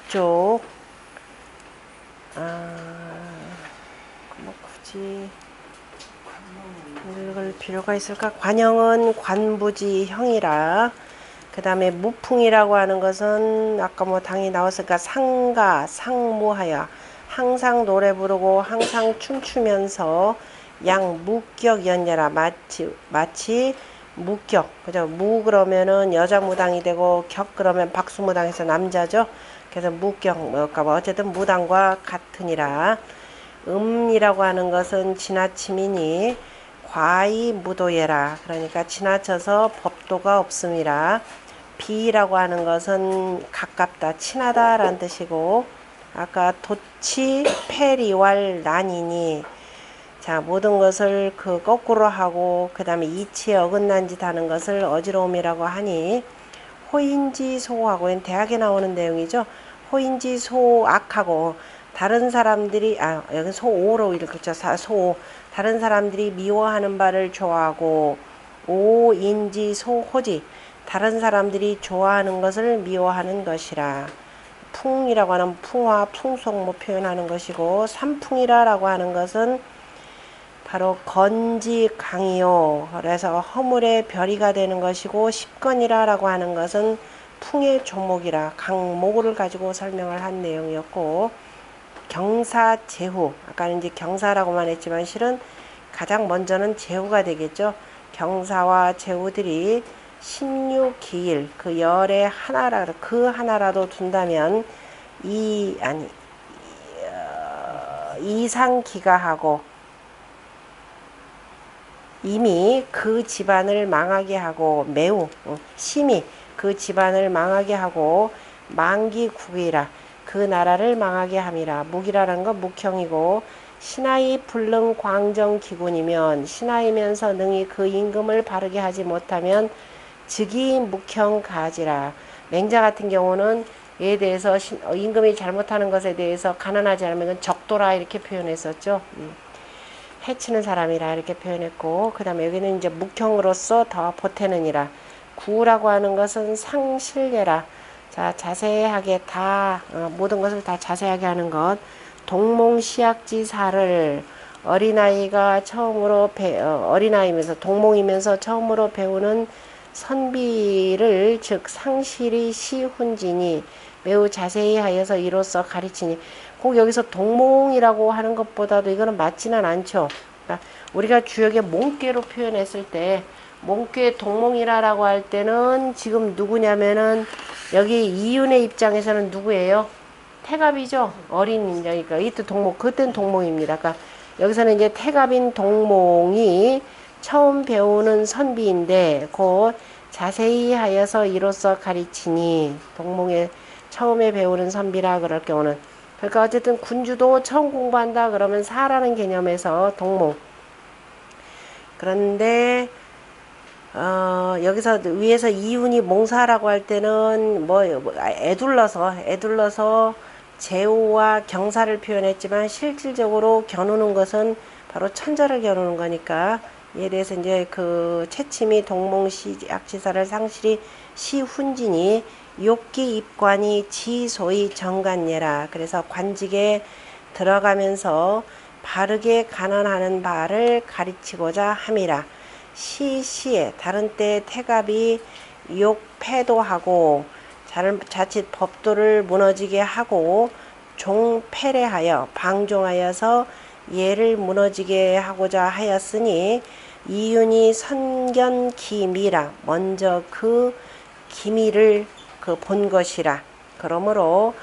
이쪽 뭐 굳이 읽을 필요가 있을까? 관형은 관부지형이라. 그 다음에 무풍이라고 하는 것은 아까 뭐 당이 나왔으니까 상가, 상무하여 항상 노래 부르고 항상 춤추면서 양무격연여라. 마치 무격, 그죠? 무 그러면은 여자 무당이 되고 격 그러면 박수무당에서 남자죠. 그래서 무격, 뭐까 어쨌든 무당과 같으니라. 이라고 하는 것은 지나침이니 과히 무도예라. 그러니까 지나쳐서 법도가 없음이라. 비라고 하는 것은 가깝다, 친하다 라는 뜻이고, 아까 도치 페리왈 난이니, 자, 모든 것을 그 거꾸로 하고 그 다음에 이치에 어긋난 짓 하는 것을 어지러움이라고 하니, 호인지소하고 대학에 나오는 내용이죠. 호인지소악하고 다른 사람들이 여기 소오로 읽었죠. 소 다른 사람들이 미워하는 바를 좋아하고, 오인지소호지 다른 사람들이 좋아하는 것을 미워하는 것이라. 풍이라고 하는 풍화, 풍속 뭐 표현하는 것이고, 삼풍이라고 하는 것은 바로 건지 강이요. 그래서 허물의 별이가 되는 것이고, 십건이라고 하는 것은 풍의 조목이라 강목을 가지고 설명을 한 내용이었고, 경사제후, 아까는 이제 경사라고만 했지만 실은 가장 먼저는 제후가 되겠죠. 경사와 제후들이 16기일, 그 열의 하나라, 그 하나라도 둔다면 이상기가하고 이미 그 집안을 망하게 하고, 매우 심히 그 집안을 망하게 하고, 만기국이라 그 나라를 망하게 함이라. 묵이라는 건 묵형이고, 신하의 불능 광정 기군이면 신하이면서 능히 그 임금을 바르게 하지 못하면 즉이 묵형 가지라. 맹자 같은 경우는 이에 대해서 임금이 잘못하는 것에 대해서 가난하지 않으면 적도라 이렇게 표현했었죠. 해치는 사람이라 이렇게 표현했고, 그 다음에 여기는 이제 묵형으로서 더 보태느니라. 구라고 하는 것은 상실례라. 자, 자세하게 다 모든 것을 다 자세하게 하는 것. 동몽시약지사를 어린아이가 처음으로 어린아이면서 동몽이면서 처음으로 배우는 선비를, 즉 상실이 시훈지니 매우 자세히 하여서 이로써 가르치니. 꼭 여기서 동몽이라고 하는 것보다도 이거는 맞지는 않죠. 그러니까 우리가 주역의 몽꾀로 표현했을 때, 몽꾀 동몽이라고 할 때는 지금 누구냐면은 여기 이윤의 입장에서는 누구예요? 태갑이죠. 어린 인자니까 이때 동몽, 그땐 동몽입니다. 그러니까 여기서는 이제 태갑인 동몽이 처음 배우는 선비인데 곧 자세히 하여서 이로써 가르치니, 동몽의 처음에 배우는 선비라 그럴 경우는, 그러니까 어쨌든 군주도 처음 공부한다 그러면 사라는 개념에서 동몽. 그런데 여기서 위에서 이윤이 몽사라고 할 때는 애둘러서 제후와 경사를 표현했지만 실질적으로 겨누는 것은 바로 천자를 겨누는 거니까, 이에 대해서 이제 그 채침이 동몽시약지사를 상실이 시훈진이 욕기 입관이 지소의 정관예라. 그래서 관직에 들어가면서 바르게 간언하는 바를 가르치고자 함이라. 시에 다른 때 태갑이 욕패도하고 자칫 법도를 무너지게 하고 종패례하여 방종하여서 예를 무너지게 하고자 하였으니, 이윤이 선견기미라 먼저 그 기미를 본 것이라. 그러므로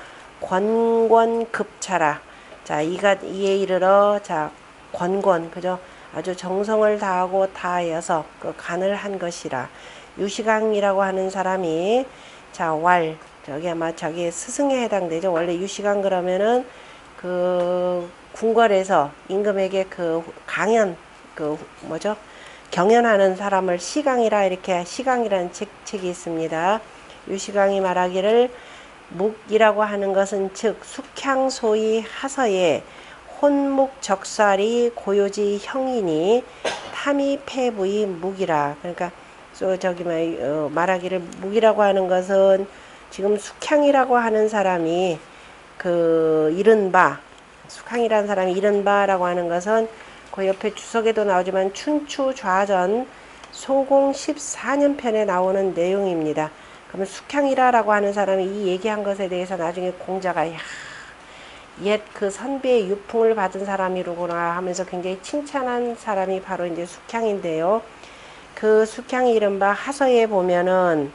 권권급차라. 자, 이에 이르러, 자, 권권, 그죠? 아주 정성을 다하고 다하여서 그 간을 한 것이라. 유시강이라고 하는 사람이, 자, 저기 아마 저기 스승에 해당되죠. 원래 유시강 그러면은 그 궁궐에서 임금에게 그 강연, 경연하는 사람을 시강이라, 이렇게 시강이라는 책이 있습니다. 유시강이 말하기를, 묵이라고 하는 것은 즉 숙향소의 하서에 혼묵적살이 고요지 형이니 탐이 패부의 묵이라. 그러니까 말하기를 묵이라고 하는 것은 지금 숙향이라고 하는 사람이 그 이른바 숙향이라는 사람이 이른바라고 하는 것은 그 옆에 주석에도 나오지만 춘추 좌전 소공 14년 편에 나오는 내용입니다. 그러면 숙향이라고 하는 사람이 이 얘기한 것에 대해서 나중에 공자가 옛 그 선비의 유풍을 받은 사람이로구나 하면서 굉장히 칭찬한 사람이 바로 이제 숙향인데요. 그 숙향이 이른바 하서에 보면은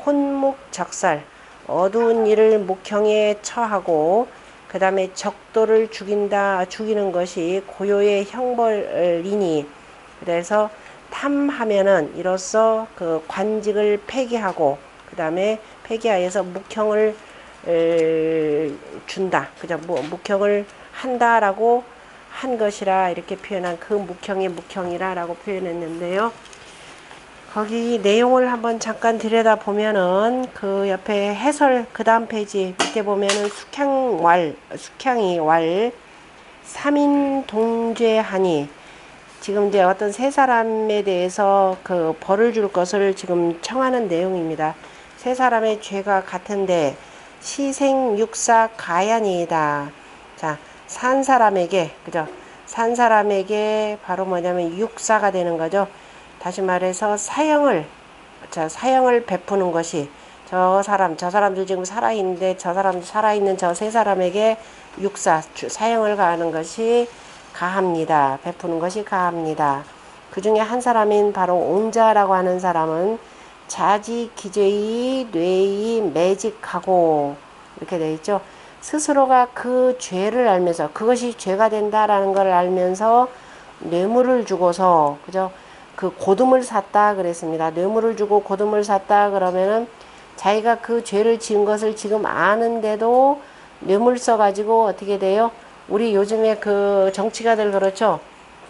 혼묵적살 어두운 일을 목형에 처하고 그 다음에 적도를 죽이는 것이 고요의 형벌이니 그래서 탐하면은 이로써 그 관직을 폐기하고 그 다음에 폐기하여서 묵형을 준다. 그죠? 묵형을 한다라고 한 것이라 이렇게 표현한 그 묵형이 묵형이라라고 표현했는데요. 거기 내용을 한번 잠깐 들여다보면은 그 옆에 해설 그 다음 페이지 밑에 보면은 숙향이 왈 3인 동죄하니 지금 이제 어떤 세 사람에 대해서 그 벌을 줄 것을 지금 청하는 내용입니다. 세 사람의 죄가 같은데 시생육사 가야니이다. 자, 산 사람에게 그죠? 산 사람에게 바로 뭐냐면 육사가 되는 거죠. 다시 말해서 사형을 베푸는 것이 저 사람들 지금 살아있는데 저 사람 살아있는 저 세 사람에게 사형을 가하는 것이 가합니다. 베푸는 것이 가합니다. 그 중에 한 사람인 바로 옹자라고 하는 사람은 자지 기죄의 뇌의 매직하고 이렇게 되어 있죠. 스스로가 그 죄를 알면서 그것이 죄가 된다라는 걸 알면서 뇌물을 주고서 그죠? 그 고둠을 샀다 그랬습니다. 뇌물을 주고 고둠을 샀다 그러면은 자기가 그 죄를 지은 것을 지금 아는데도 뇌물 써가지고 어떻게 돼요? 우리 요즘에 그 정치가들 그렇죠?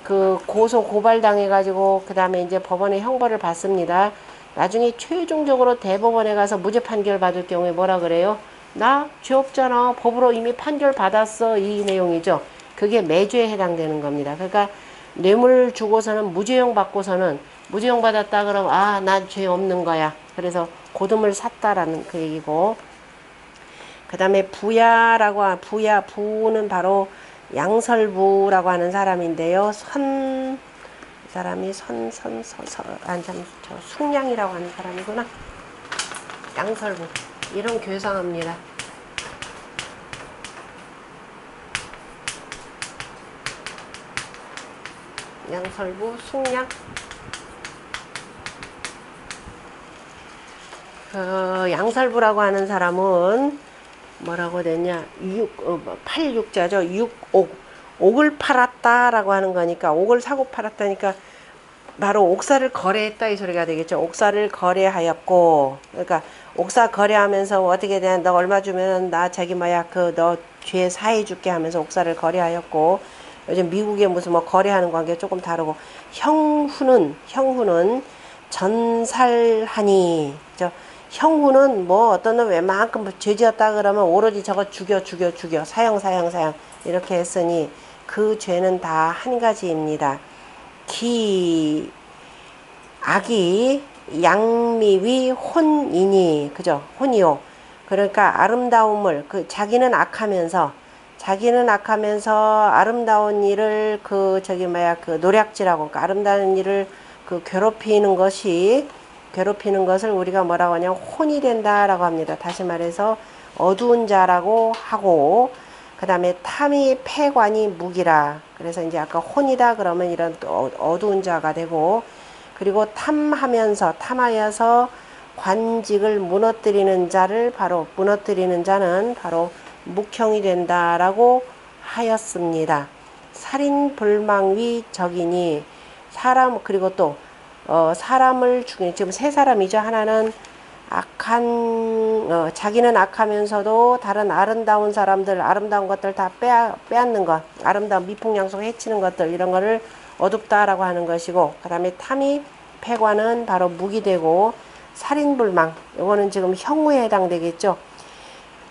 그 고소 고발 당해가지고 그 다음에 이제 법원에 형벌을 받습니다. 나중에 최종적으로 대법원에 가서 무죄 판결 받을 경우에 뭐라 그래요? 나 죄 없잖아. 법으로 이미 판결 받았어. 이 내용이죠. 그게 매죄에 해당되는 겁니다. 그러니까 뇌물 주고서는 무죄형 받고서는 무죄형 받았다 그러면 난 죄 없는 거야. 그래서 고둠을 샀다라는 그 얘기고 그 다음에 부는 바로 양설부라고 하는 사람인데요. 이 사람이 숙량이라고 하는 사람이구나. 양설부. 이름 괴상합니다. 양설부, 숙량. 양설부라고 하는 사람은 뭐라고 됐냐? 86자죠. 6옥. 옥을 팔았다라고 하는 거니까 옥을 사고 팔았다니까 바로 옥사를 거래했다 이 소리가 되겠죠. 옥사를 거래하였고 그러니까 옥사 거래하면서 어떻게 되냐 너 얼마 주면은 나 너 죄 사해 줄게 하면서 옥사를 거래하였고 요즘 미국에 무슨 뭐 거래하는 관계 조금 다르고 형후는 전살하니 형후는 뭐 어떤 놈 웬만큼 죄 지었다 그러면 오로지 저거 죽여 사형 이렇게 했으니 그 죄는 다 한 가지입니다. 악이 양미위 혼이니 그죠? 혼이요. 그러니까 아름다움을 자기는 악하면서 아름다운 일을 노략질하고 그러니까 아름다운 일을 괴롭히는 것을 우리가 뭐라고 하냐 혼이 된다라고 합니다. 다시 말해서 어두운 자라고 하고 그 다음에 탐이 패관이 무기라. 그래서 이제 아까 혼이다 그러면 이런 어두운 자가 되고 그리고 탐하여서 관직을 무너뜨리는 자는 바로 묵형이 된다라고 하였습니다. 살인불망위 적이니 그리고 또 사람을 죽인 지금 세 사람이죠. 하나는 자기는 악하면서도 다른 아름다운 사람들 아름다운 것들 다 빼앗는 것 아름다운 미풍양속 해치는 것들 이런 거를 어둡다라고 하는 것이고 그 다음에 탐이 패관은 바로 무기되고 살인불망 이거는 지금 형우에 해당되겠죠.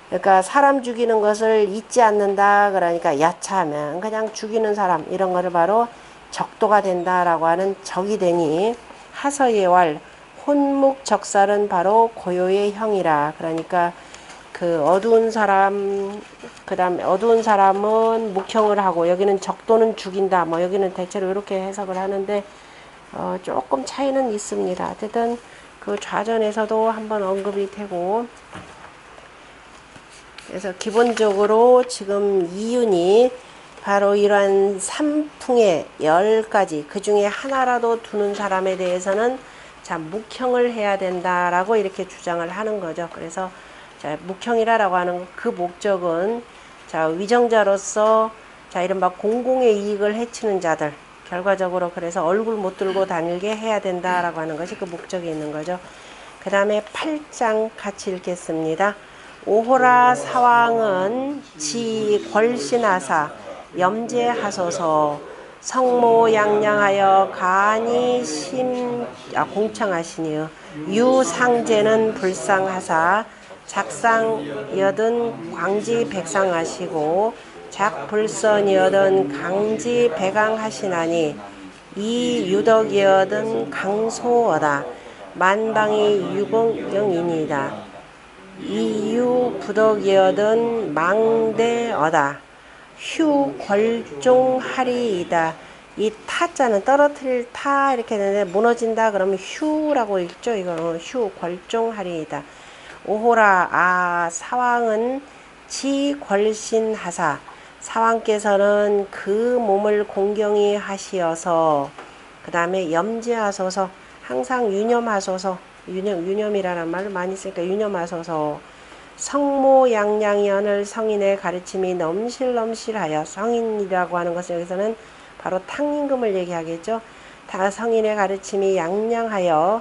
그러니까 사람 죽이는 것을 잊지 않는다 그러니까 야차하면 그냥 죽이는 사람 이런 거를 바로 적도가 된다라고 하는 적이 되니 하서예왈 혼묵적살은 바로 고요의 형이라. 그러니까 그 어두운 사람, 그 다음에 어두운 사람은 묵형을 하고, 여기는 적도는 죽인다. 뭐 여기는 대체로 이렇게 해석을 하는데, 조금 차이는 있습니다. 어쨌든 그 좌전에서도 한번 언급이 되고, 그래서 기본적으로 지금 이윤이 바로 이러한 삼풍의 10가지, 그 중에 하나라도 두는 사람에 대해서는 자, 묵형을 해야 된다라고 이렇게 주장을 하는 거죠. 그래서 자, 묵형이라고 하는 그 목적은 자, 위정자로서 자, 이른바 공공의 이익을 해치는 자들, 결과적으로 그래서 얼굴 못 들고 다니게 해야 된다라고 하는 것이 그 목적이 있는 거죠. 그 다음에 8장 같이 읽겠습니다. 오호라 사왕은 지 궐신하사 염제하소서 성모양량하여 간이 공창하시니요 유상제는 불상하사 작상여든 광지 백상하시고 작불선이여든 강지 백왕하시나니 이유덕이여든 강소어다 만방이 유공영이니이다. 이유부덕이여든 망대어다. 휴궐종하리이다. 이 타자는 떨어뜨릴 타 이렇게 되는데 무너진다 그러면 휴라고 읽죠. 이거 휴궐종하리이다. 오호라 사왕은 지궐신하사 사왕께서는 그 몸을 공경히 하시어서 그 다음에 염지하소서 항상 유념하소서 유념이라는 말을 많이 쓰니까 유념하소서 성모양량연을 성인의 가르침이 넘실넘실하여 성인이라고 하는 것은 여기서는 바로 탕임금을 얘기하겠죠. 다 성인의 가르침이 양량하여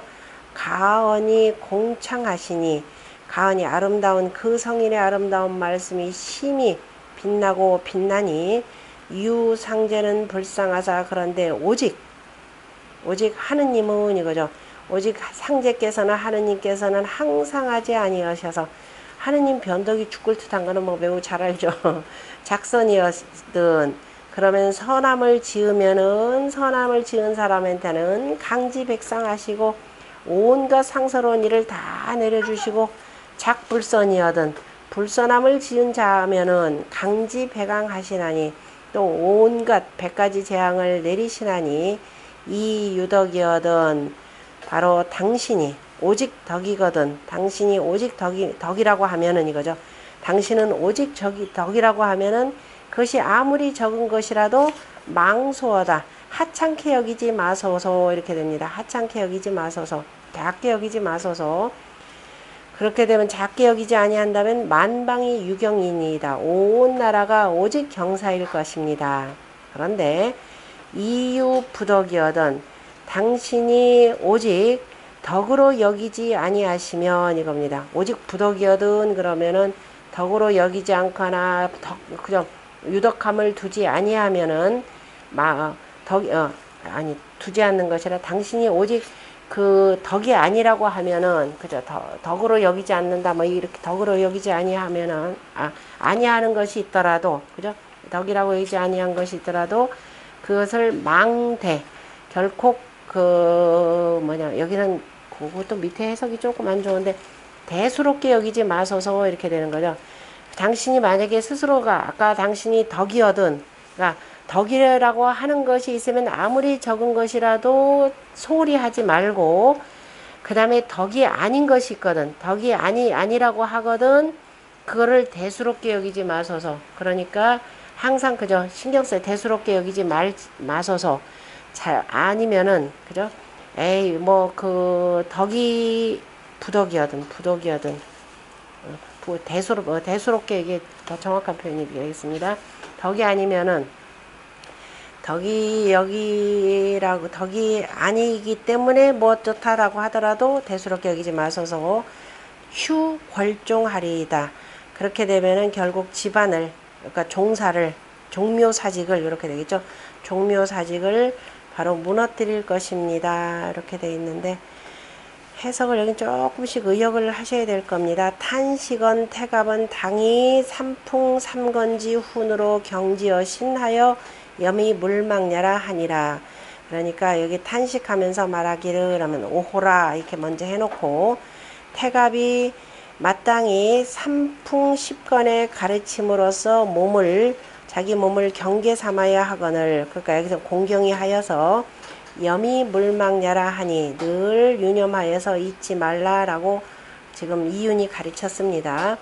가언이 공창하시니 가언이 아름다운 그 성인의 아름다운 말씀이 심히 빛나고 빛나니 유상제는 불쌍하사 그런데 오직 하느님은 이거죠. 오직 상제께서는 하느님께서는 항상 하지 아니하셔서 하느님 변덕이 죽을 듯한 거는 뭐 매우 잘 알죠. 작선이었든 그러면 선함을 지으면은 선함을 지은 사람한테는 강지백상하시고 온갖 상서로운 일을 다 내려주시고 작불선이여든 불선함을 지은 자면은 강지백왕하시나니 또 온갖 100가지 재앙을 내리시나니 이 유덕이여든 바로 당신이 오직 덕이거든. 당신이 오직 덕이라고 하면은 이거죠. 당신은 오직 덕이라고 하면은 그것이 아무리 적은 것이라도 망소하다. 하찮게 여기지 마소서 이렇게 됩니다. 하찮게 여기지 마소서. 작게 여기지 마소서. 그렇게 되면 작게 여기지 아니한다면 만방이 유경이니이다. 온 나라가 오직 경사일 것입니다. 그런데 이유부덕이여든 당신이 오직 덕으로 여기지 아니하시면 이겁니다. 오직 부덕이여든 그러면은 덕으로 여기지 않거나 그저 유덕함을 두지 아니하면은 두지 않는 것이라 당신이 오직 그 덕이 아니라고 하면은 그저 덕으로 여기지 않는다 뭐 이렇게 덕으로 여기지 아니하면은 아니하는 것이 있더라도 그죠? 덕이라고 여기지 아니한 것이 있더라도 그것을 망대 결코 여기는 그것도 밑에 해석이 조금 안 좋은데 대수롭게 여기지 마소서 이렇게 되는 거죠. 당신이 만약에 스스로가 아까 당신이 덕이거든 그러니까 덕이라고 하는 것이 있으면 아무리 적은 것이라도 소홀히 하지 말고 그 다음에 덕이 아닌 것이 있거든 덕이 아니라고 하거든 그거를 대수롭게 여기지 마소서 그러니까 항상 그저 신경 써요. 대수롭게 여기지 마소서 잘 아니면은 그죠? 에이 뭐 그 덕이 부덕이거든 대수롭게 이게 더 정확한 표현이 되겠습니다. 덕이 아니면은 덕이 아니기 때문에 뭐 어떻다라고 하더라도 대수롭게 여기지 마소서 휴궐종하리이다. 그렇게 되면은 결국 집안을 그러니까 종묘사직을 이렇게 되겠죠. 종묘사직을 바로 무너뜨릴 것입니다. 이렇게 되어 있는데 해석을 여기 조금씩 의역을 하셔야 될 겁니다. 탄식은 태갑은 당이 삼풍 삼건지 훈으로 경지어 신하여 염이 물망냐라 하니라. 그러니까 여기 탄식하면서 말하기를 그러면 오호라 이렇게 먼저 해놓고 태갑이 마땅히 삼풍십건의 가르침으로써 자기 몸을 경계 삼아야 하거늘, 그러니까 여기서 공경이 하여서 염이 물망냐라 하니 늘 유념하여서 잊지 말라라고 지금 이윤이 가르쳤습니다.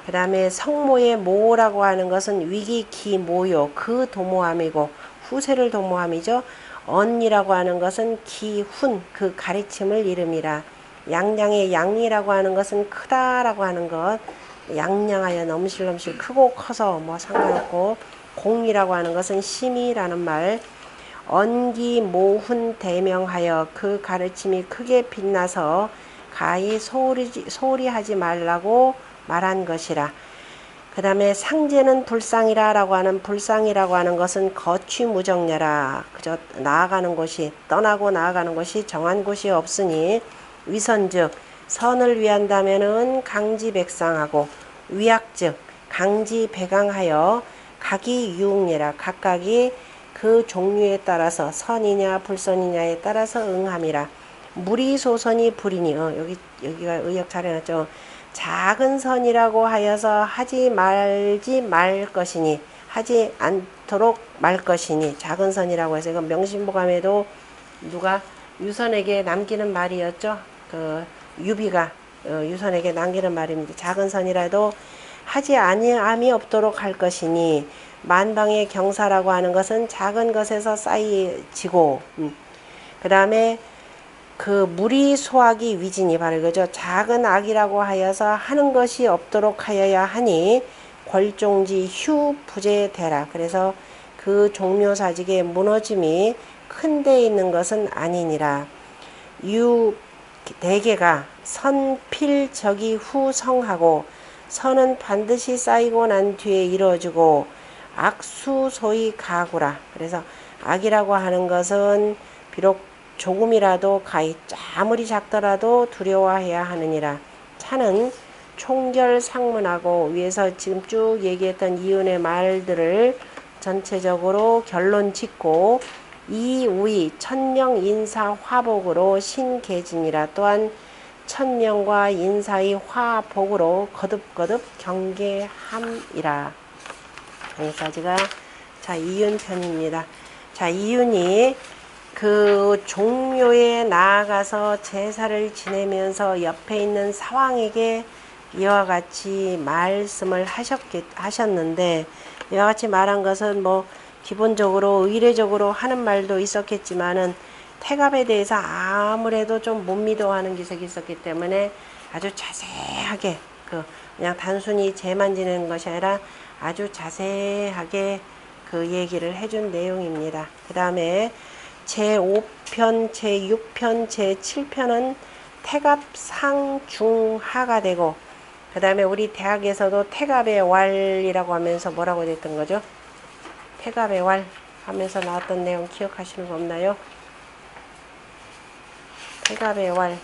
그 다음에 성모의 모라고 하는 것은 위기 기 모요 그 도모함이고 후세를 도모함이죠. 언이라고 하는 것은 기훈 그 가르침을 이름이라. 양양의 양이라고 하는 것은 크다라고 하는 것, 양양하여 넘실넘실 크고 커서 뭐 상관없고, 공이라고 하는 것은 심이라는 말, 언기 모훈 대명하여 그 가르침이 크게 빛나서 가히 소홀히 하지 말라고 말한 것이라. 그 다음에 상제는 불상이라고 하는 것은 거취무정녀라. 그저 나아가는 곳이, 떠나고 나아가는 곳이 정한 곳이 없으니, 위선즉 선을 위한다면은 강지백상하고, 위약즉 강지배강하여 각이 유응이라. 각각이 그 종류에 따라서 선이냐 불선이냐에 따라서 응함이라. 무리소선이 불이니, 여기가 의역 잘 해놨죠. 작은 선이라고 하여서 하지 말 것이니, 하지 않도록 말 것이니, 작은 선이라고 해서 이건 명심보감에도 누가 유선에게 남기는 말이었죠. 그 유비가 유선에게 남기는 말입니다. 작은 선이라도 하지 아니함이 없도록 할 것이니, 만방의 경사라고 하는 것은 작은 것에서 쌓이지고, 그 다음에 그 무리 소악이 위진이 바로 이거죠. 작은 악이라고 하여서 하는 것이 없도록 하여야 하니 궐종지 휴 부재되라. 그래서 그 종묘사직의 무너짐이 큰 데 있는 것은 아니니라. 유 대개가 선필적이 후성하고, 선은 반드시 쌓이고 난 뒤에 이루어지고, 악수 소위 가구라. 그래서 악이라고 하는 것은 비록 조금이라도 가히 아무리 작더라도 두려워해야 하느니라. 차는 총결상문하고, 위에서 지금 쭉 얘기했던 이윤의 말들을 전체적으로 결론 짓고, 이우이 천명 인사 화복으로 신계진이라. 또한 천명과 인사의 화복으로 거듭거듭 경계함이라. 여기까지가 자 이윤 편입니다. 자 이윤이 그 종묘에 나아가서 제사를 지내면서 옆에 있는 사왕에게 이와 같이 말씀을 하셨는데, 이와 같이 말한 것은 뭐 기본적으로 의례적으로 하는 말도 있었겠지만은 태갑에 대해서 아무래도 좀 못 믿어하는 기색이 있었기 때문에 아주 자세하게 그냥 단순히 제만 지내는 것이 아니라 아주 자세하게 그 얘기를 해준 내용입니다. 그 다음에 제5편, 제6편, 제7편은 태갑 상중하가 되고, 그 다음에 우리 대학에서도 태갑의 왈이라고 하면서 뭐라고 됐던 거죠? 태갑의 왈 하면서 나왔던 내용 기억하시는 거 없나요? 태갑의 왈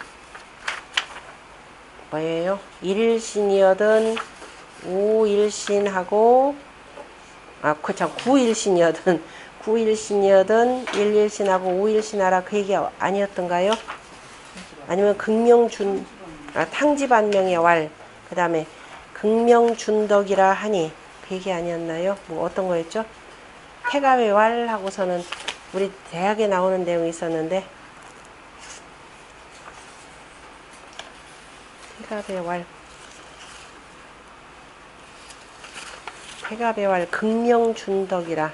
뭐예요? 1일신이어든 5일신하고 그쵸 9일신이어든 1일신하고 5일신하라 그 얘기 아니었던가요? 아니면 극명준 탕지반명의 왈, 그 다음에 극명준덕이라 하니 그 얘기 아니었나요? 뭐 어떤 거였죠? 태갑의 왈 하고서는 우리 대학에 나오는 내용이 있었는데, 태갑의 왈 극명준덕이라.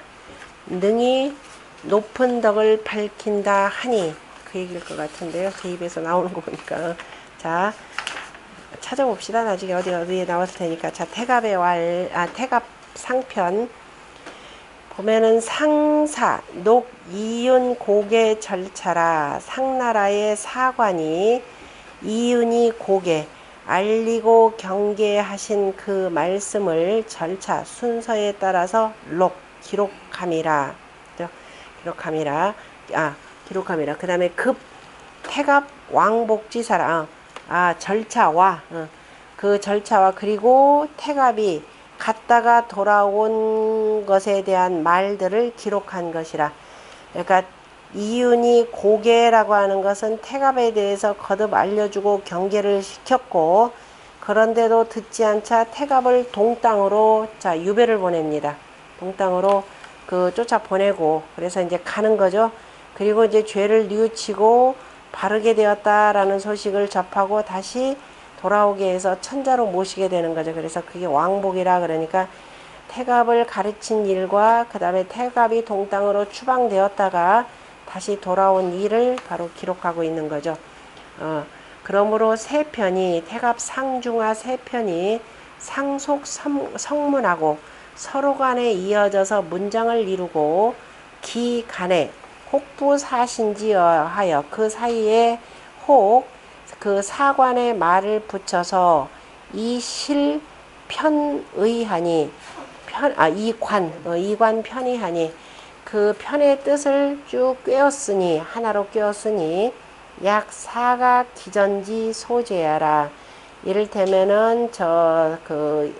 능히 높은 덕을 밝힌다 하니 그 얘기일 것 같은데요. 제 입에서 나오는 거 보니까. 자 찾아봅시다. 나중에 어디에 나왔을 테니까. 자 태갑의 왈, 태갑 상편 보면은 상사 녹 이윤 고개 절차라. 상나라의 사관이 이윤이 고개 알리고 경계하신 그 말씀을 절차 순서에 따라서 기록함이라. 기록함이라. 그 다음에 급 태갑 왕복지사라. 절차와 그 절차와 그리고 태갑이 갔다가 돌아온 것에 대한 말들을 기록한 것이라. 그러니까 이윤이 고개라고 하는 것은 태갑에 대해서 거듭 알려주고 경계를 시켰고, 그런데도 듣지 않자 태갑을 동땅으로 자 유배를 보냅니다. 동땅으로 그 쫓아 보내고 그래서 이제 가는 거죠. 그리고 이제 죄를 뉘우치고 바르게 되었다라는 소식을 접하고 다시 돌아오게 해서 천자로 모시게 되는 거죠. 그래서 그게 왕복이라 그러니까 태갑을 가르친 일과 그 다음에 태갑이 동땅으로 추방되었다가 다시 돌아온 일을 바로 기록하고 있는 거죠. 그러므로 세 편이 태갑 상중하 세 편이 상속 성문하고 서로 간에 이어져서 문장을 이루고 기 간에 혹부사신지하여 그 사이에 혹 그 사관의 말을 붙여서 이실 편의하니 이관 편의하니 그 편의 뜻을 쭉 꿰었으니 하나로 꿰었으니 약 사가 기전지 소재야라. 이를테면은 저 그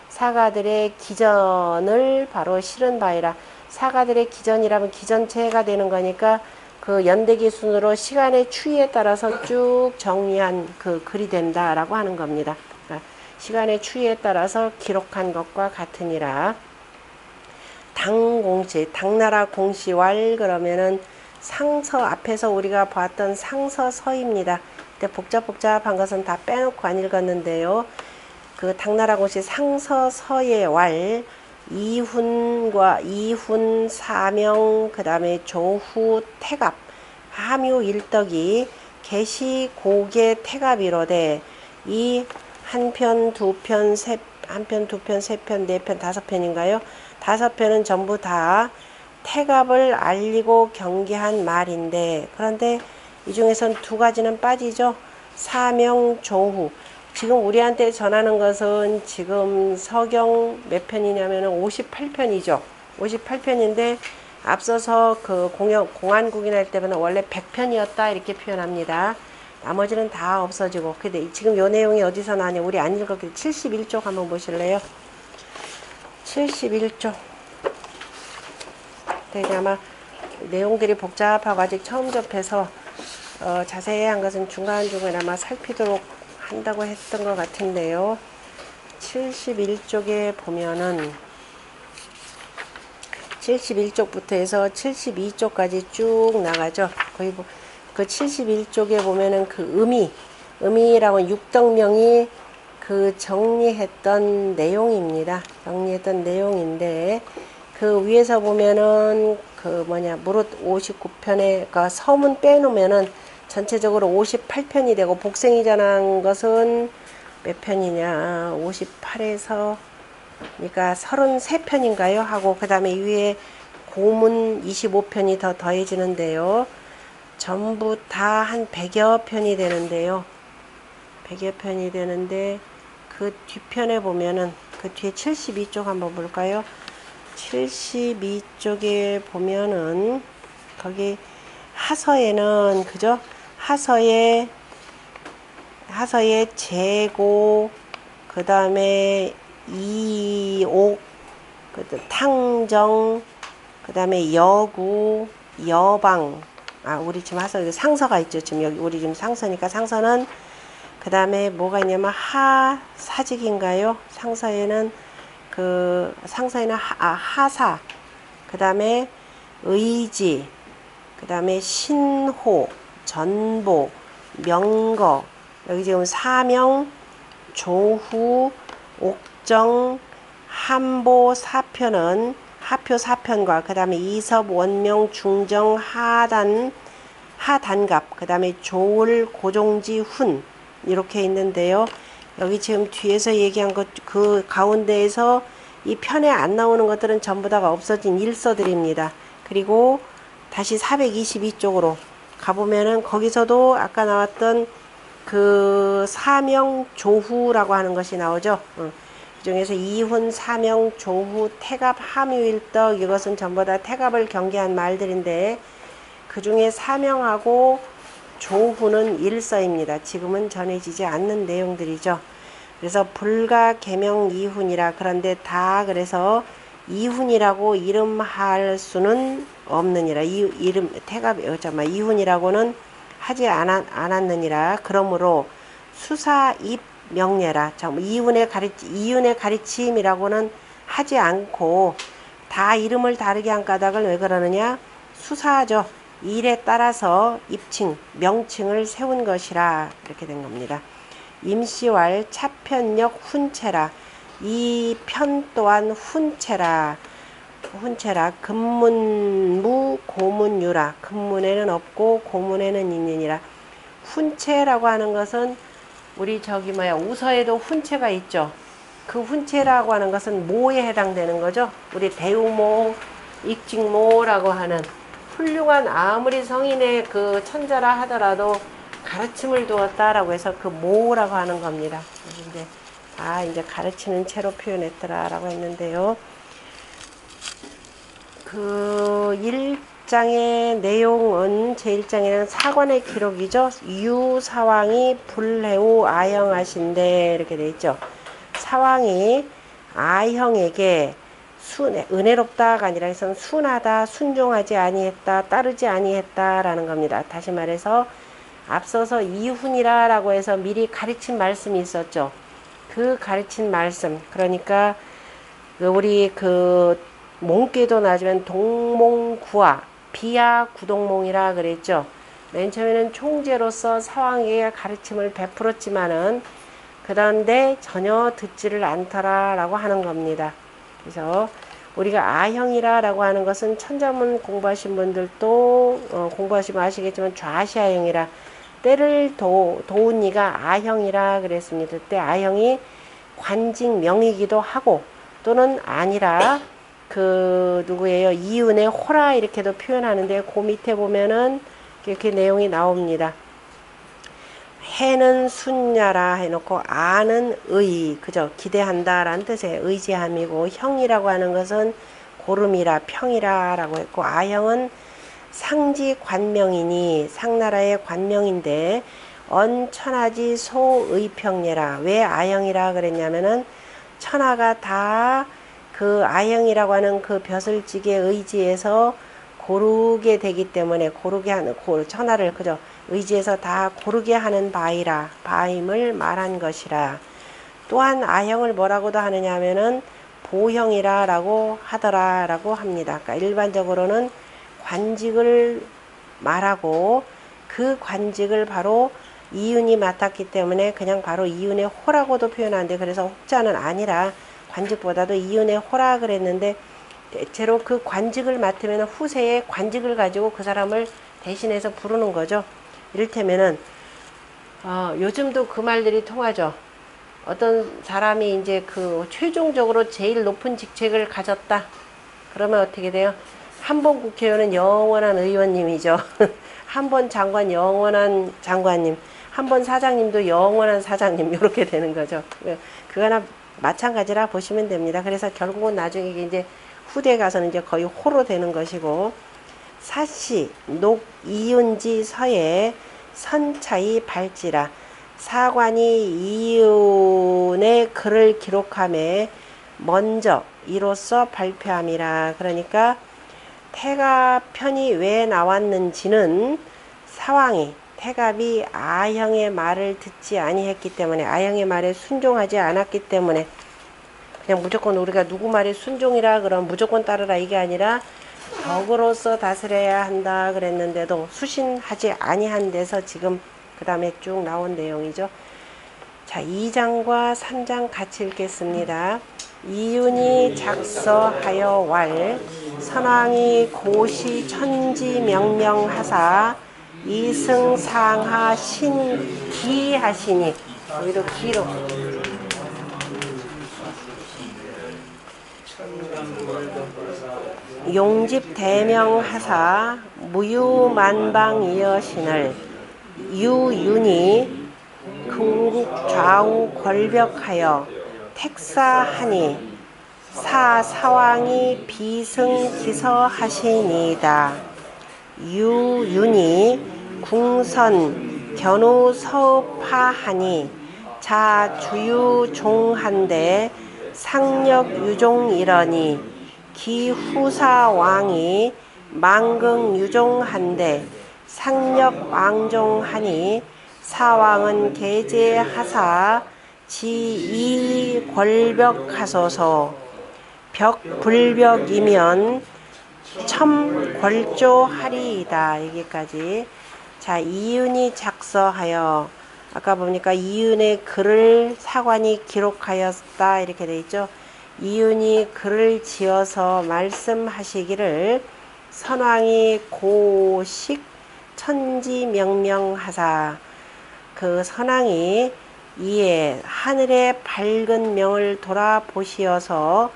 사가들의 기전을 바로 실은 바이라. 사가들의 기전이라면 기전체가 되는 거니까 그 연대기 순으로 시간의 추이에 따라서 쭉 정리한 그 글이 된다라고 하는 겁니다. 그러니까 시간의 추이에 따라서 기록한 것과 같으니라. 당공시, 당나라 공시왈 그러면은 상서 앞에서 우리가 봤던 상서서입니다. 근데 복잡한 것은 다 빼놓고 안 읽었는데요. 그 당나라 공시 상서서의 왈 이훈 사명 그 다음에 조후 태갑 함유 일덕이 개시 고개 태갑이로되 이 한 편, 두 편, 세 편, 네 편, 다섯 편인가요? 다섯 편은 전부 다 태갑을 알리고 경계한 말인데 그런데 이 중에선 두 가지는 빠지죠. 사명, 조후. 지금 우리한테 전하는 것은 지금 서경 몇 편이냐면 58편이죠. 58편인데 앞서서 그 공안국이나 할 때는 원래 100편이었다 이렇게 표현합니다. 나머지는 다 없어지고. 근데 지금 요 내용이 어디서 나냐? 우리 안 읽었기 71쪽 한번 보실래요? 71쪽. 되게 아마 내용들이 복잡하고 아직 처음 접해서 자세한 것은 중간중간 아마 살피도록 한다고 했던 것 같은데요. 71쪽에 보면은 71쪽부터 해서 72쪽까지 쭉 나가죠. 거의 그 71쪽에 보면은 그 의미라고 육덕명이 그 정리했던 내용입니다. 정리했던 내용인데 그 위에서 보면은 그 무릇 59편에 그 서문 빼놓으면은 전체적으로 58편이 되고 복생이 전한 것은 몇 편이냐 58에서 그러니까 33편인가요 하고 그 다음에 위에 고문 25편이 더 더해지는데요. 전부 다 한 100여 편이 되는데요. 100여 편이 되는데 그 뒤편에 보면은 그 뒤에 72쪽 한번 볼까요? 72쪽에 보면은 거기 하서에는 그죠? 하서에 재고 그 다음에 이옥 탕정 그 다음에 여구 여방 우리 지금 하서 상서가 있죠. 지금 여기 우리 지금 상서니까 상서는 그 다음에 뭐가 있냐면 하사직인가요? 상서에는 하사 그 다음에 의지 그 다음에 신호 전보 명거 여기 지금 사명 조후 옥정 함보 사편은 하표 사편과 그 다음에 이섭 원명 중정 하단갑 그 다음에 조울 고종지 훈 이렇게 있는데요. 여기 지금 뒤에서 얘기한 것 그 가운데에서 이 편에 안 나오는 것들은 전부 다가 없어진 일서들입니다. 그리고 다시 422쪽으로 가보면은 거기서도 아까 나왔던 그 사명 조후라고 하는 것이 나오죠. 그 중에서 이훈 사명 조후 태갑 함유일덕 이것은 전부 다 태갑을 경계한 말들인데 그 중에 사명하고 조후는 일서입니다. 지금은 전해지지 않는 내용들이죠. 그래서 불가 계명 이훈이라 그런데 다 그래서 이훈이라고 이름할 수는 없느니라. 이훈이라고는 하지 않았느니라. 그러므로 수사 입 명예라. 이윤의 가르침이라고는 하지 않고 다 이름을 다르게 한 까닭을 왜 그러느냐? 수사하죠. 일에 따라서 입칭, 명칭을 세운 것이라 이렇게 된 겁니다. 임시왈 차편역 훈체라. 이 편 또한 훈체라. 근문무 고문유라. 근문에는 없고 고문에는 있느니라. 훈체라고 하는 것은 우리 우서에도 훈체가 있죠. 그 훈체라고 하는 것은 모에 해당되는 거죠. 우리 대우모, 익직모라고 하는 훌륭한 아무리 성인의 그 천자라 하더라도 가르침을 두었다라고 해서 그 모라고 하는 겁니다. 이제 이제 가르치는 채로 표현했더라라고 했는데요. 그 1장의 내용은 제1장에는 사관의 기록이죠. 유사왕이 불해우 아형하신데 이렇게 돼 있죠. 사왕이 아형에게 은혜롭다가 아니라 해서 순하다, 순종하지 아니했다, 따르지 아니했다라는 겁니다. 다시 말해서 앞서서 이훈이라고 해서 미리 가르친 말씀이 있었죠. 그 가르친 말씀, 그러니까 우리 몽께도 나지만 동몽구화, 비하 구동몽이라 그랬죠. 맨 처음에는 총재로서 사왕에게 가르침을 베풀었지만은 그런데 전혀 듣지를 않더라라고 하는 겁니다. 그래서 우리가 아형이라고 하는 것은 천자문 공부하신 분들도 공부하시면 아시겠지만 좌시아형이라 때를 도운 이가 아형이라 그랬습니다. 그때 아형이 관직명이기도 하고 또는 아니라 누구예요? 이윤의 호라 이렇게도 표현하는데 그 밑에 보면은 이렇게 내용이 나옵니다. 해는 순야라 해놓고 아는 그죠? 기대한다라는 뜻의 의지함이고 형이라고 하는 것은 고름이라 평이라라고 했고 아형은 상지 관명이니 상나라의 관명인데 언천하지 소의평예라. 왜 아형이라 그랬냐면은 천하가 다 그 아형이라고 하는 그 벼슬직의 의지에서 고르게 되기 때문에 천하를 그죠? 의지에서 다 고르게 하는 바임을 말한 것이라. 또한 아형을 뭐라고도 하느냐 하면은 보형이라고 하더라라고 합니다. 그러니까 일반적으로는 관직을 말하고 그 관직을 바로 이윤이 맡았기 때문에 그냥 바로 이윤의 호라고도 표현하는데 그래서 혹자는 아니라 관직보다도 이윤의 호라 그랬는데 대체로 그 관직을 맡으면 후세에 관직을 가지고 그 사람을 대신해서 부르는 거죠. 이를테면은 요즘도 그 말들이 통하죠. 어떤 사람이 이제 최종적으로 제일 높은 직책을 가졌다. 그러면 어떻게 돼요? 한 번 국회의원은 영원한 의원님이죠. 한 번 장관 영원한 장관님, 한 번 사장님도 영원한 사장님 이렇게 되는 거죠. 그거나 마찬가지라 보시면 됩니다. 그래서 결국은 나중에 이제 후대 가서는 이제 거의 호로 되는 것이고 사시, 녹, 이윤지 서에 선차이 발지라. 사관이 이윤의 글을 기록함에 먼저 이로써 발표함이라. 그러니까 태갑편이 왜 나왔는지는 태갑이 아형의 말을 듣지 아니했기 때문에 아형의 말에 순종하지 않았기 때문에 그냥 무조건 우리가 누구 말에 순종이라 그럼 무조건 따르라 이게 아니라 덕으로서 다스려야 한다 그랬는데도 수신하지 아니한 데서 지금 그 다음에 쭉 나온 내용이죠. 자, 2장과 3장 같이 읽겠습니다. 이윤이 작서하여 왈 선왕이 고시 천지 명명하사 이승상하 신기하시니 여기도 기로 용집 대명하사 무유만방이여신을 유윤이 궁국 좌우 권력하여 택사하니 사왕이 비승기서하시니이다. 유윤이 궁선 견우 서파하니 자주유종한데 상력유종이러니 기후사왕이 망긍유종한데 상력왕종하니 사왕은 계제하사 지이 권벽하소서. 벽불벽이면 첨궐조하리이다. 여기까지. 자, 이윤이 작서하여. 아까 보니까 이윤의 글을 사관이 기록하였다 이렇게 돼 있죠. 이윤이 글을 지어서 말씀하시기를 선왕이 고식 천지명명하사. 그 선왕이 이에 하늘의 밝은 명을 돌아보시어서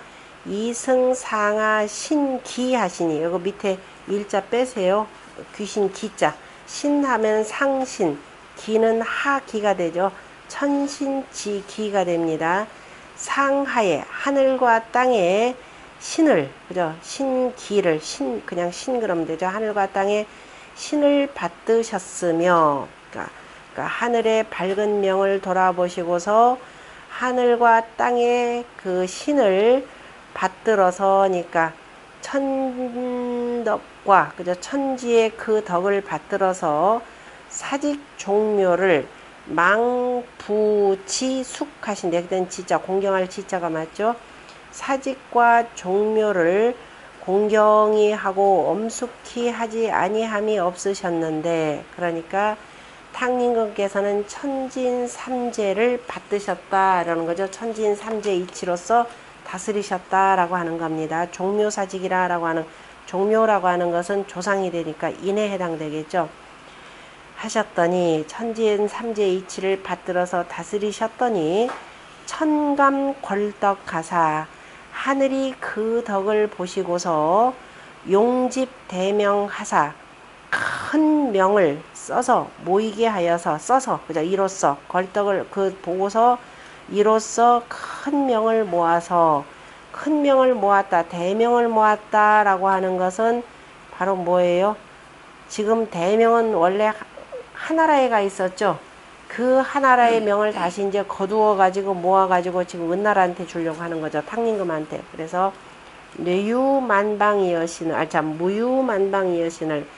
이승상하 신기하시니. 이거 밑에 일자 빼세요. 귀신 기자. 신하면 상신, 기는 하기가 되죠. 천신지기가 됩니다. 상하에 하늘과 땅에 신을, 그죠? 신기를, 그냥 신 그러면 되죠. 하늘과 땅에 신을 받드셨으며, 그러니까 하늘의 밝은 명을 돌아보시고서 하늘과 땅에 그 신을 받들어서니까 천덕과, 그죠? 천지의 그 덕을 받들어서 사직 종묘를 망부지숙하신데, 그땐 지자, 공경할 지자가 맞죠? 사직과 종묘를 공경히 하고 엄숙히 하지 아니함이 없으셨는데, 그러니까 탕림궁께서는 천진삼재를 받드셨다라는 거죠. 천진삼재 이치로서 다스리셨다라고 하는 겁니다. 종묘사직이라고 하는, 종묘라고 하는 것은 조상이 되니까 인에 해당되겠죠. 하셨더니 천진삼재 이치를 받들어서 다스리셨더니 천감궐덕하사. 하늘이 그 덕을 보시고서 용집대명하사. 큰 명을 써서 모이게 하여서, 써서, 그죠? 이로써 걸덕을 그 보고서 이로써 큰 명을 모아서, 큰 명을 모았다, 대명을 모았다 라고 하는 것은 바로 뭐예요? 지금 대명은 원래 하나라에 가 있었죠. 그 하나라의 명을 다시 이제 거두어 가지고 모아 가지고 지금 은나라한테 주려고 하는 거죠. 탕림금한테. 그래서 뇌유만방이여신을, 무유만방이여신을,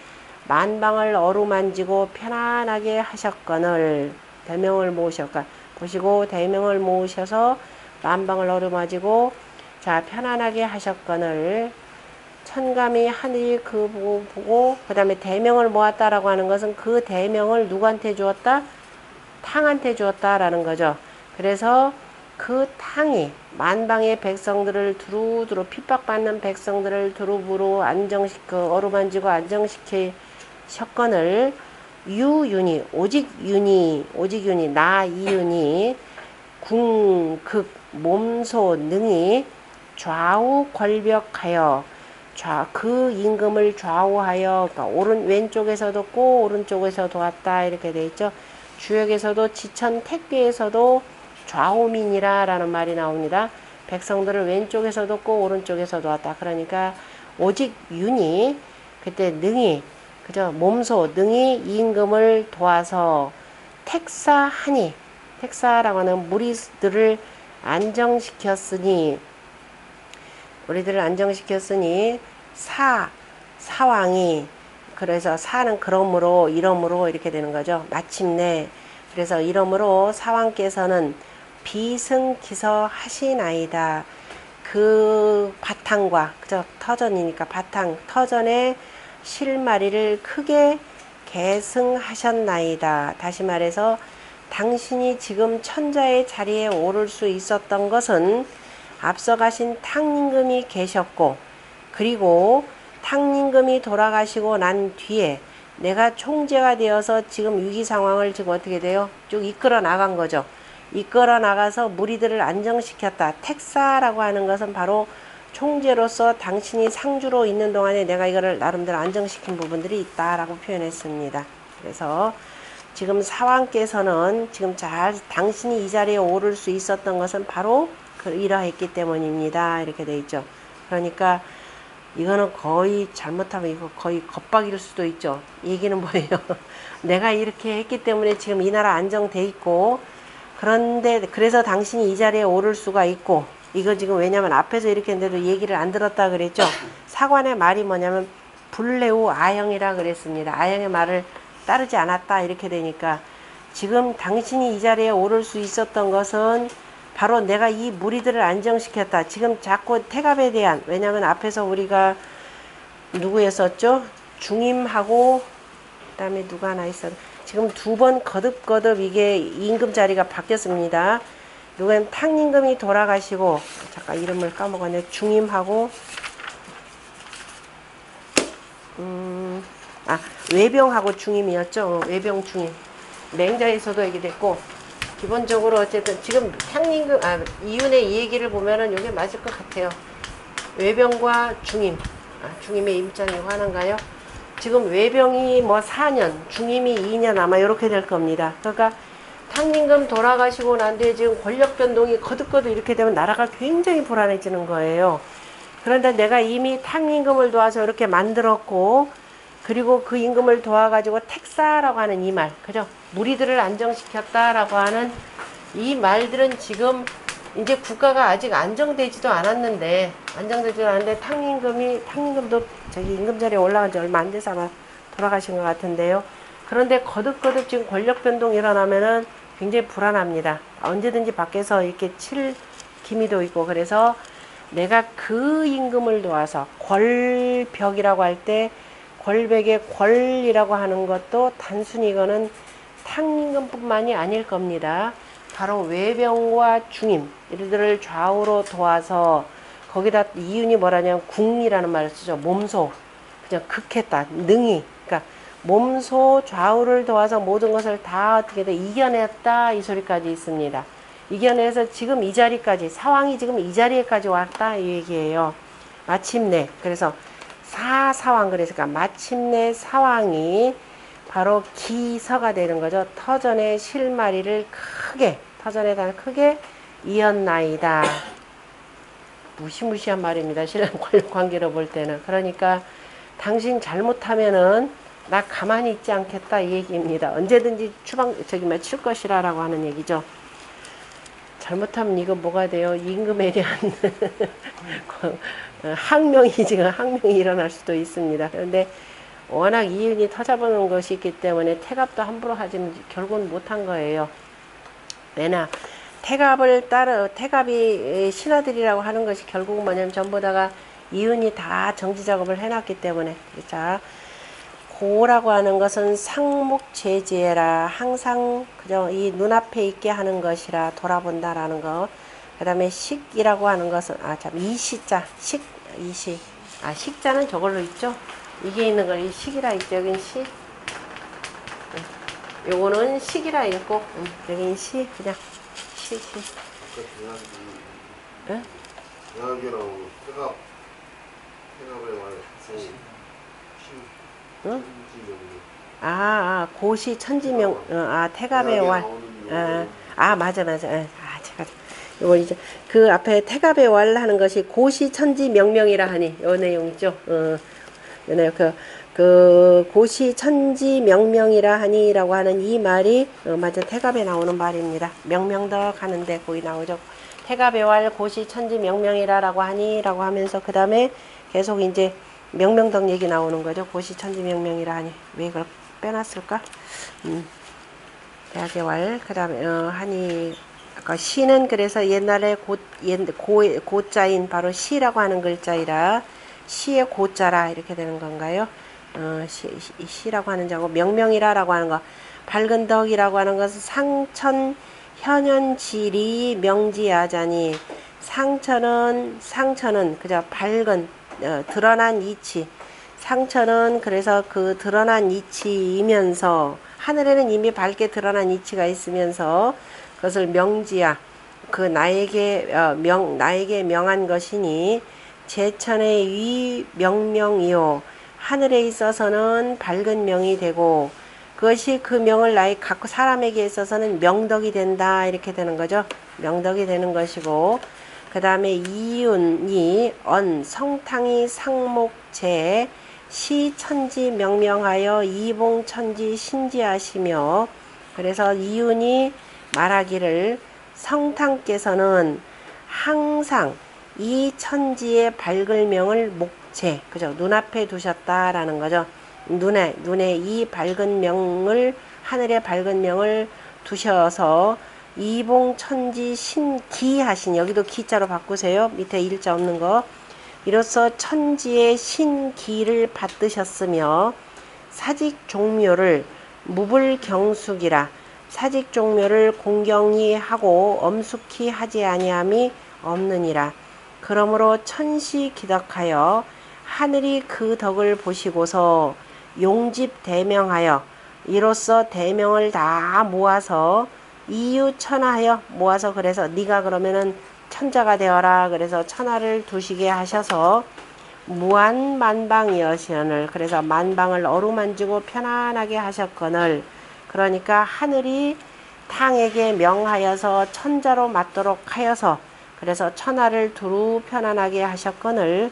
만방을 어루만지고 편안하게 하셨거늘. 대명을 모으셨까 보시고 대명을 모으셔서 만방을 어루만지고 자 편안하게 하셨거늘. 천감이 하늘이 그 보고 그 다음에 대명을 모았다라고 하는 것은 그 대명을 누구한테 주었다? 탕한테 주었다라는 거죠. 그래서 그 탕이 만방의 백성들을 두루두루 핍박받는 백성들을 두루두루 어루만지고 안정시키셨거늘. 유윤이 오직 윤이 나 이윤이 궁극 몸소 능히 좌우 권벽하여. 그 임금을 좌우하여, 그러니까 왼쪽에서도 고 오른쪽에서도 왔다 이렇게 돼 있죠. 주역에서도 지천 택배에서도 좌우민이라 라는 말이 나옵니다. 백성들을 왼쪽에서도 고 오른쪽에서도 왔다. 그러니까 오직 윤이 그때 능히, 그죠? 몸소 능히 임금을 도와서 택사하니. 택사라고 하는 무리들을 안정시켰으니, 사왕이, 그래서 사는 그러므로 이러므로 이렇게 되는 거죠. 마침내. 그래서 이러므로 사왕께서는 비승기서 하시나이다. 그 바탕과, 그죠? 터전이니까 바탕, 터전의 실마리를 크게 계승하셨나이다. 다시 말해서 당신이 지금 천자의 자리에 오를 수 있었던 것은 앞서 가신 탕림금이 계셨고, 그리고 탕림금이 돌아가시고 난 뒤에 내가 총재가 되어서 지금 위기 상황을 지금 어떻게 돼요? 쭉 이끌어 나간 거죠. 이끌어 나가서 무리들을 안정시켰다. 택사라고 하는 것은 바로 총재로서 당신이 상주로 있는 동안에 내가 이거를 나름대로 안정시킨 부분들이 있다라고 표현했습니다. 그래서 지금 사왕께서는 지금 잘 당신이 이 자리에 오를 수 있었던 것은 바로 이러했기 때문입니다. 이렇게 돼 있죠. 그러니까 이거는 거의 잘못하면 이거 거의 겁박일 수도 있죠. 얘기는 뭐예요? 내가 이렇게 했기 때문에 지금 이 나라 안정돼 있고, 그런데 그래서 당신이 이 자리에 오를 수가 있고, 이거 지금 왜냐면 앞에서 이렇게 했는데도 얘기를 안 들었다 그랬죠. 사관의 말이 뭐냐면 불레우 아영이라 그랬습니다. 아영의 말을 따르지 않았다 이렇게 되니까 지금 당신이 이 자리에 오를 수 있었던 것은 바로 내가 이 무리들을 안정시켰다. 지금 자꾸 태갑에 대한, 왜냐하면 앞에서 우리가 누구였었죠? 중임하고 그다음에 누가 하나 있었. 지금 두 번 거듭거듭 이게 임금 자리가 바뀌었습니다. 누구는 탕임금이 돌아가시고, 잠깐 이름을 까먹었네. 중임하고 외병하고 중임이었죠. 외병 중임. 맹자에서도 얘기 됐고, 기본적으로 어쨌든 지금 탕임금 이윤의 이 얘기를 보면은 이게 맞을 것 같아요. 외병과 중임. 중임의 임장이 화난가요? 지금 외병이 뭐 4년, 중임이 2년 아마 이렇게 될 겁니다. 그러니까 탕임금 돌아가시고 난 뒤에 지금 권력 변동이 거듭거듭 이렇게 되면 나라가 굉장히 불안해지는 거예요. 그런데 내가 이미 탕임금을 도와서 이렇게 만들었고, 그리고 그 임금을 도와가지고 택사라고 하는 이 말, 그죠? 무리들을 안정시켰다라고 하는 이 말들은 지금 이제 국가가 아직 안정되지도 않았는데, 탕임금도 저기 임금 자리에 올라간 지 얼마 안 돼서 아마 돌아가신 것 같은데요. 그런데 거듭거듭 지금 권력 변동이 일어나면은 굉장히 불안합니다. 언제든지 밖에서 이렇게 칠 기미도 있고, 그래서 내가 그 임금을 도와서 권벽이라고 할 때 권백의 권이라고 하는 것도 단순히 이거는 탕임금뿐만이 아닐 겁니다. 바로 외병과 중임 이들을 좌우로 도와서 거기다 이윤이 뭐라냐면 궁이라는 말을 쓰죠. 몸소 그냥 극했다. 능히 그러니까 몸소 좌우를 도와서 모든 것을 다 어떻게든 이겨냈다 이 소리까지 있습니다. 이겨내서 지금 이 자리까지 상황이 지금 이 자리에까지 왔다 이 얘기예요. 마침내 그래서 사사왕 그랬으니까 마침내 사왕이 바로 기서가 되는 거죠. 터전의 실마리를 터전에다 크게 이었나이다. 무시무시한 말입니다. 신랑 관계로 볼 때는. 그러니까 당신 잘못하면은 나 가만히 있지 않겠다 이 얘기입니다. 언제든지 칠 것이라라고 하는 얘기죠. 잘못하면 이거 뭐가 돼요? 임금에 대한 항명이 일어날 수도 있습니다. 그런데 워낙 이윤이 터잡아놓은 것이 있기 때문에 태갑도 함부로 하지는 결국은 못한 거예요. 왜냐 태갑이 신하들이라고 하는 것이 결국은 뭐냐면 전부 다가 이윤이 다 정지 작업을 해놨기 때문에. 자, 고라고 하는 것은 상목제지해라. 항상 그저 이 눈앞에 있게 하는 것이라 돌아본다라는 거. 그 다음에 식이라고 하는 것은 이시자 이시. 식자는 저걸로 있죠. 이게 있는 걸 이 식이라 있죠. 여긴 시. 요거는 식이라 읽고 여긴 시 그냥 시. 응? 대학이랑 태갑의 말 응? 고시 천지명, 태갑의 왈. 맞아. 제가, 이거 이제, 그 앞에 태갑의 왈 하는 것이 고시 천지 명명이라 하니, 요 내용 있죠? 고시 천지 명명이라 하니라고 하는 이 말이, 맞아, 태갑에 나오는 말입니다. 명명덕 하는데 거기 나오죠. 태갑의 왈 고시 천지 명명이라라고 하니라고 하면서, 그 다음에 계속 이제, 명명덕 얘기 나오는 거죠. 고시 천지 명명이라 하니. 왜 그걸 빼놨을까? 대학의 왈. 그 다음에, 하니. 아까 시는 그래서 옛날에 고자인 바로 시라고 하는 글자이라 시의 고자라 이렇게 되는 건가요? 시라고 하는 자고 명명이라라고 하는 거. 밝은 덕이라고 하는 것은 상천 현현지리 명지야자니 상천은 그저 밝은 드러난 이치. 상처는 그래서 그 드러난 이치이면서 하늘에는 이미 밝게 드러난 이치가 있으면서 그것을 명지야 그 나에게 명한 것이니 제천의 위 명명이요 하늘에 있어서는 밝은 명이 되고 그것이 그 명을 갖고 사람에게 있어서는 명덕이 된다 이렇게 되는 거죠. 명덕이 되는 것이고 그 다음에 이윤이 성탕이 상목제 시천지 명명하여 이봉천지 신지하시며 그래서 이윤이 말하기를 성탕께서는 항상 이 천지의 밝을 명을 목체 그죠 눈앞에 두셨다라는 거죠. 눈에 이 밝은 명을 하늘의 밝은 명을 두셔서 이봉천지 신기하신, 여기도 기자로 바꾸세요. 밑에 일자 없는 거. 이로써 천지의 신기를 받드셨으며 사직종묘를 무불경숙이라, 사직종묘를 공경히 하고 엄숙히 하지 아니함이 없느니라. 그러므로 천시기덕하여 하늘이 그 덕을 보시고서 용집대명하여, 이로써 대명을 다 모아서 이유천하여 모아서, 그래서 네가 그러면은 천자가 되어라, 그래서 천하를 두시게 하셔서 무한만방이여시언을, 그래서 만방을 어루만지고 편안하게 하셨거늘, 그러니까 하늘이 탕에게 명하여서 천자로 맞도록 하여서, 그래서 천하를 두루 편안하게 하셨거늘,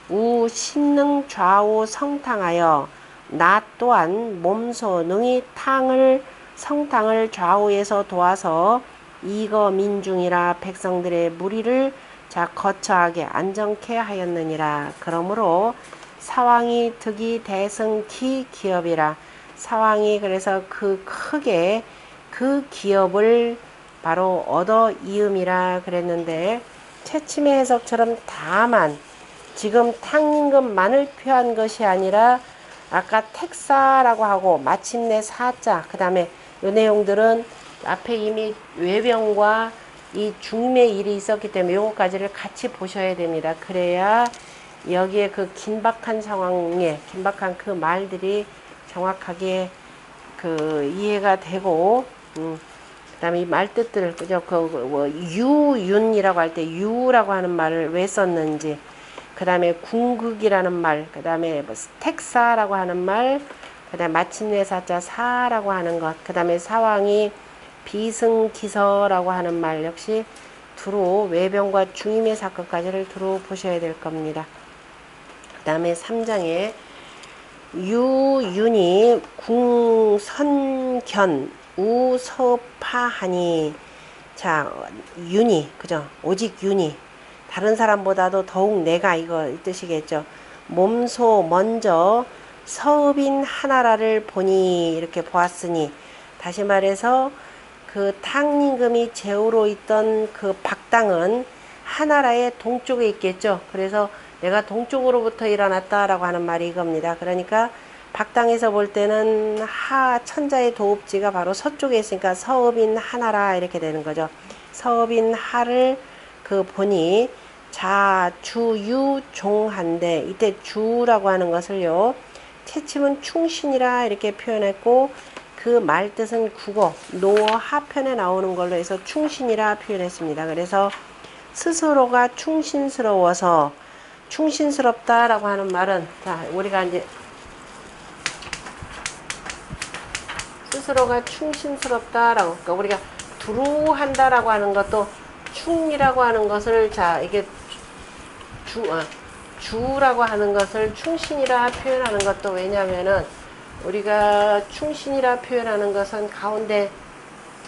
우 신능 좌우 성탕하여 나 또한 몸소 능히 성탕을 좌우에서 도와서 이거 민중이라 백성들의 무리를 거처하게 안정케 하였느니라. 그러므로 사왕이 득이 대승기 기업이라, 사왕이 그래서 그 크게 그 기업을 바로 얻어 이음이라 그랬는데, 채침의 해석처럼 다만 지금 탕임금만을 표한 것이 아니라 아까 택사라고 하고 마침내 사자, 그 다음에 이 내용들은 앞에 이미 외병과 이 중임의 일이 있었기 때문에 요거까지를 같이 보셔야 됩니다. 그래야 여기에 그 긴박한 상황에 긴박한 그 말들이 정확하게 그 이해가 되고, 그다음에 이 말뜻들, 그죠? 유윤이라고 할 때 유라고 하는 말을 왜 썼는지, 그다음에 궁극이라는 말, 그다음에 택사라고 하는 말, 그다음에 마침내 사자 사라고 하는 것, 그다음에 사왕이 비승기서라고 하는 말, 역시 두루 외병과 중임의 사건까지를 두루 보셔야 될 겁니다. 그 다음에 3장에 유윤이 궁선견 우서파하니, 자, 윤이, 그죠? 오직 윤이, 다른 사람보다도 더욱 내가, 이거 이 뜻이겠죠. 몸소 먼저 서읍인 하나라를 보니, 이렇게 보았으니, 다시 말해서 그 탕임금이 제후로 있던 그 박당은 하나라의 동쪽에 있겠죠. 그래서 내가 동쪽으로부터 일어났다라고 하는 말이 이겁니다. 그러니까 박당에서 볼 때는 천자의 도읍지가 바로 서쪽에 있으니까 서읍인 하나라 이렇게 되는 거죠. 서읍인 하를 그 보니 자주유종한데, 이때 주라고 하는 것을요, 채침은 충신이라 이렇게 표현했고, 그 말뜻은 국어, 노어 하편에 나오는 걸로 해서 충신이라 표현했습니다. 그래서 스스로가 충신스러워서, 충신스럽다라고 하는 말은, 자, 우리가 이제 스스로가 충신스럽다라고, 그러니까 우리가 두루한다라고 하는 것도 충이라고 하는 것을, 자, 이게 주라고 하는 것을 충신이라 표현하는 것도, 왜냐면은 우리가 충신이라 표현하는 것은 가운데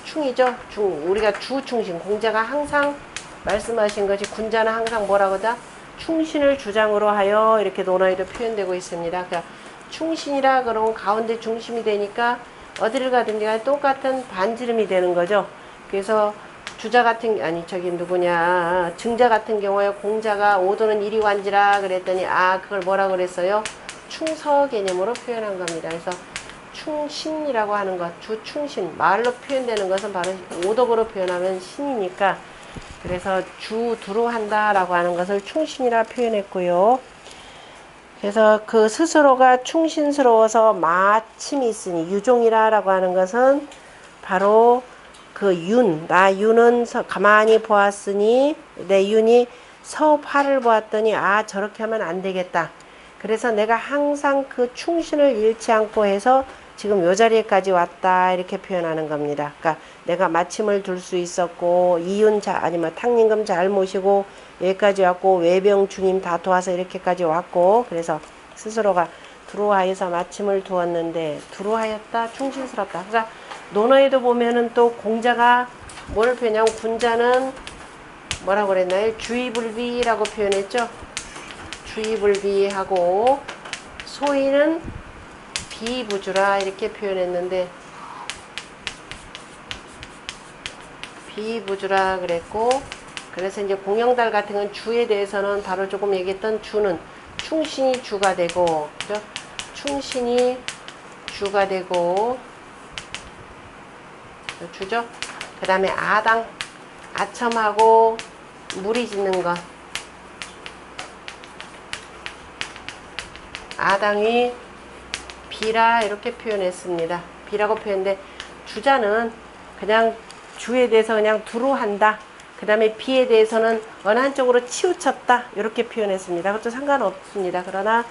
충이죠. 우리가 주충신, 공자가 항상 말씀하신 것이, 군자는 항상 뭐라고 하다? 충신을 주장으로 하여, 이렇게 논어에도 표현되고 있습니다. 그러니까 충신이라 그러면 가운데 중심이 되니까 어디를 가든지 간에 똑같은 반지름이 되는 거죠. 그래서 주자 같은, 증자 같은 경우에 공자가 오도는 이리완지라 그랬더니, 그걸 뭐라 그랬어요? 충서 개념으로 표현한 겁니다. 그래서 충신이라고 하는 것, 주충신, 말로 표현되는 것은 바로 오덕으로 표현하면 신이니까, 그래서 두루한다라고 하는 것을 충신이라 표현했고요. 그래서 그 스스로가 충신스러워서 마침이 있으니, 유종이라고 하는 것은 바로 그 나 윤은 가만히 보았으니, 내 윤이 서파를 보았더니, 저렇게 하면 안 되겠다. 그래서 내가 항상 그 충신을 잃지 않고 해서 지금 요 자리에까지 왔다, 이렇게 표현하는 겁니다. 그러니까 내가 마침을 둘 수 있었고, 아니면 탕임금 잘 모시고 여기까지 왔고, 외병 중임 다 도와서 이렇게까지 왔고, 그래서 스스로가 두루하여서 마침을 두었는데, 두루하였다, 충신스럽다. 그러니까 논어에도 보면은 또 공자가 뭘 표현하냐면, 군자는 뭐라고 그랬나요? 주의불비라고 표현했죠. 주의불비하고, 소인은 비부주라 이렇게 표현했는데, 비부주라 그랬고, 그래서 이제 공영달 같은 건 주에 대해서는 바로 조금 얘기했던 주는 충신이 주가 되고, 그죠? 충신이 주가 되고, 주죠? 그 다음에 아당, 아첨하고 무리 짓는 것. 아당이 비라 이렇게 표현했습니다. 비라고 표현인데 주자는 그냥 주에 대해서 그냥 두루 한다. 그 다음에 비에 대해서는 어느 한쪽으로 치우쳤다. 이렇게 표현했습니다. 그것도 상관없습니다. 그러나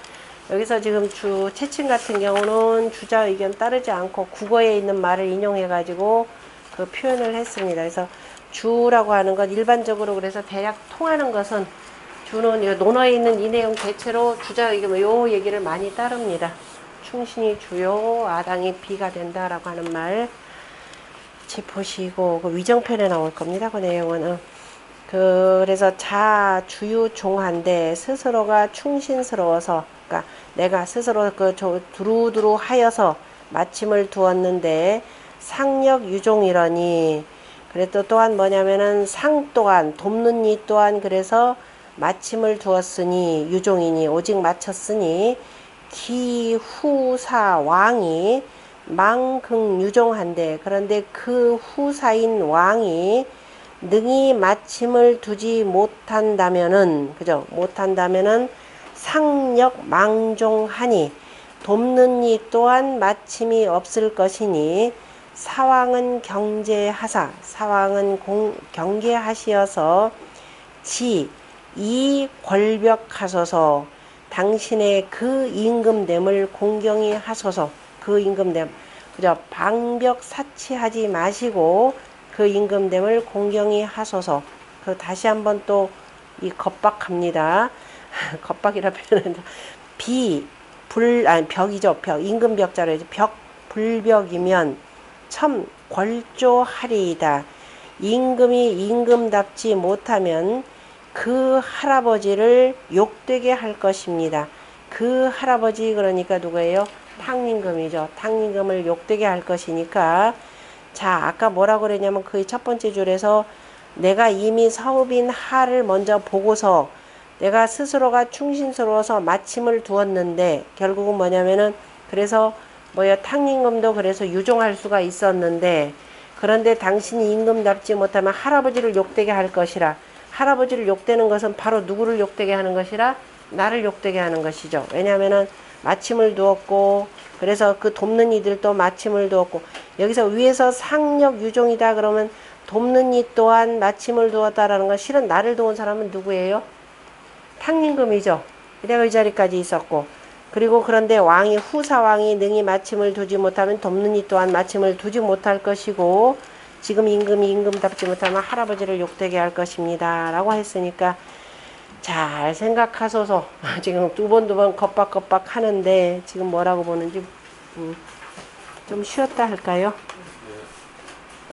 여기서 지금 주 채칭 같은 경우는 주자 의견 따르지 않고 국어에 있는 말을 인용해 가지고 그 표현을 했습니다. 그래서 주라고 하는 것 일반적으로 그래서 대략 통하는 것은 주는 논어에 있는 이 내용 대체로 주자 의견 요 얘기를 많이 따릅니다. 충신이 주요, 아당이 비가 된다라고 하는 말 보시고 그 위정편에 나올 겁니다. 그 내용은 그래서 자 주유 종한데 스스로가 충신스러워서 그러니까 내가 스스로 그 두루두루 하여서 마침을 두었는데 상력 유종이러니 그래도 또한 뭐냐면은 상 또한 돕는 이 또한 그래서 마침을 두었으니 유종이니 오직 마쳤으니 기후사 왕이 망긍유종한데 그런데 그 후사인 왕이 능히 마침을 두지 못한다면은 그죠? 못한다면은 상력 망종하니 돕는 이 또한 마침이 없을 것이니 사왕은 경제하사 사왕은 경계하시어서 이 권벽하소서 당신의 그 임금됨을 공경히 하소서 그 임금됨 그죠? 방벽 사치하지 마시고 그 임금됨을 공경히 하소서. 그 다시 한번 또 이 겁박합니다. 겁박이라 표현한다. 벽이죠. 벽 임금벽자로 해서 벽 불벽이면 첨 걸조하리이다. 임금이 임금답지 못하면 그 할아버지를 욕되게 할 것입니다. 그 할아버지 그러니까 누구예요? 탕임금이죠. 탕임금을 욕되게 할 것이니까 자 아까 뭐라고 그랬냐면 그 첫 번째 줄에서 내가 이미 사업인 하를 먼저 보고서 내가 스스로가 충신스러워서 마침을 두었는데 결국은 뭐냐면은 그래서 탕임금도 그래서 유종할 수가 있었는데 그런데 당신이 임금답지 못하면 할아버지를 욕되게 할 것이라. 할아버지를 욕되는 것은 바로 누구를 욕되게 하는 것이라? 나를 욕되게 하는 것이죠. 왜냐하면은 마침을 두었고 그래서 그 돕는 이들도 마침을 두었고 여기서 위에서 상력 유종이다 그러면 돕는 이 또한 마침을 두었다라는 건 실은 나를 도운 사람은 누구예요? 탕임금이죠. 내가 이 자리까지 있었고 그리고 그런데 왕이 후사왕이 능히 마침을 두지 못하면 돕는 이 또한 마침을 두지 못할 것이고 지금 임금이 임금답지 못하면 할아버지를 욕되게 할 것입니다. 라고 했으니까 잘 생각하소서. 지금 두 번 겁박 하는데 지금 뭐라고 보는지 좀 쉬었다 할까요?